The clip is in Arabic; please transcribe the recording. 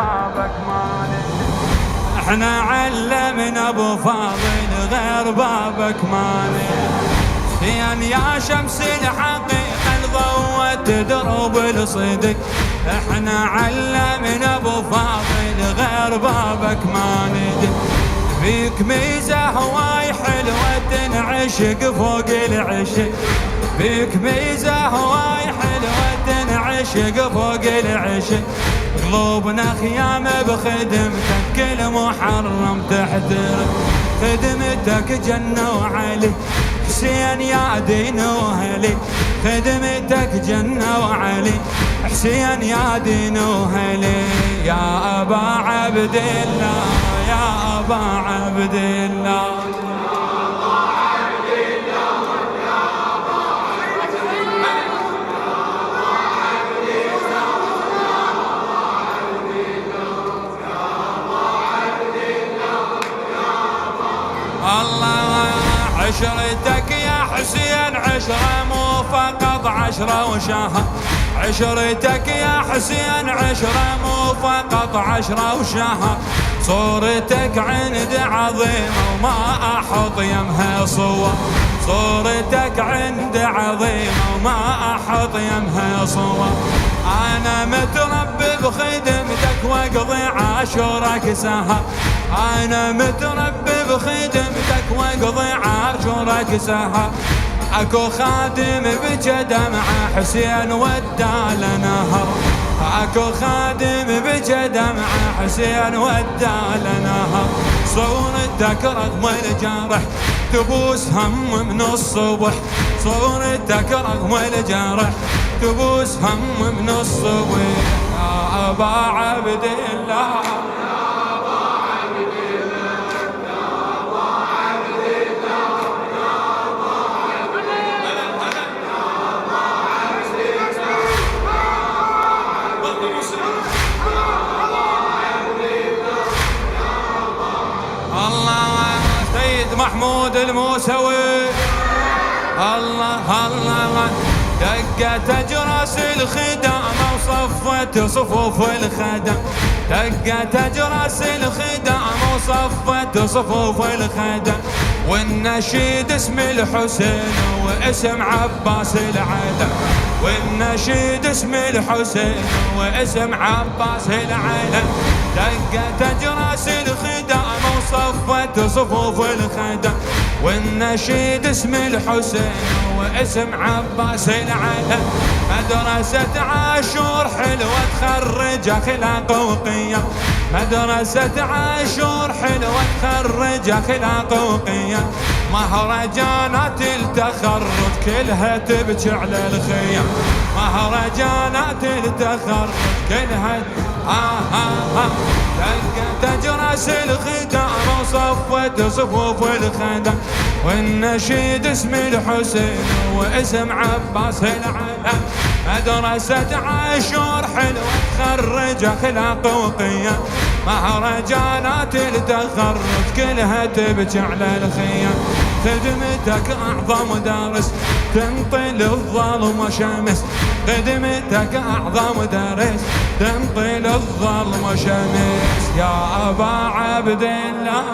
بابك ما ندري. احنا علمنا ابو فاضل غير بابك ما ندري. يا شمس الحقيقة ضوت دروب الصدق. احنا علمنا ابو فاضل غير بابك ما ندري. فيك ميزة هواي حلوة تنعشق فوق العشق. فيك ميزة هواي حلوة تنعشق فوق العشق. قلوبنا خيام بخدمتك كل محرم تحترم. خدمتك جنة وعلي حسين يا دين وهلي. خدمتك جنة وعلي حسين يا دين وهلي. يا أبا عبد الله يا أبا عبد الله. الله عشرتك يا حسين عشرة مو فقط 10 وشهر. عشرتك يا حسين عشرة مو فقط 10 وشهر. صورتك عند عظيمة وما أحط يمها صور. صورتك عند عظيمة وما أحط يمها صور. أنا متربي بخدمتك واقضي عاشورك سهر. أنا متربي بخدمتك واقضي عاشورك سهر. اكو خادم بجا دمعة حسين ودال نهر. اكو خادم بجا دمعة حسين ودال نهر. صورتك رغم الجرح تبوس هم من الصبح. صورتك رغم الجرح تبوس هم من الصبح. يا أبا عبد الله محمود الموسوي. الله الله دقت اجراس الخدامة وصفت صفوف الخدم. دقت اجراس الخدامة وصفت صفوف الخدم. والنشيد اسم الحسين واسم عباس العدم. والنشيد اسم الحسين واسم عباس العدم. دقت اجراس الخدامة وصفت صفوف الخدم. والنشيد اسم الحسين واسم عباس العدم. مدرسة عاشور حلوة تخرج اخلاق وقيم. مدرسة عاشور حلوة تخرج اخلاق وقيم. مهرجانات التخرج كلها تبكي على الخيم. مهرجانات التخرج كلها دقت اجراس الخدام وصفت صفوف الخدم. والنشيد اسم الحسين واسم عباس العلم. مدرسة عاشور حلوة تخرج اخلاق وقيم. مهرجانات التخرج كلها تبكي على الخيم. خدمتك اعظم درس تنطي الظلم شمس. خدمتك اعظم درس تنطي الظلم شمس. يا أبا عبد الله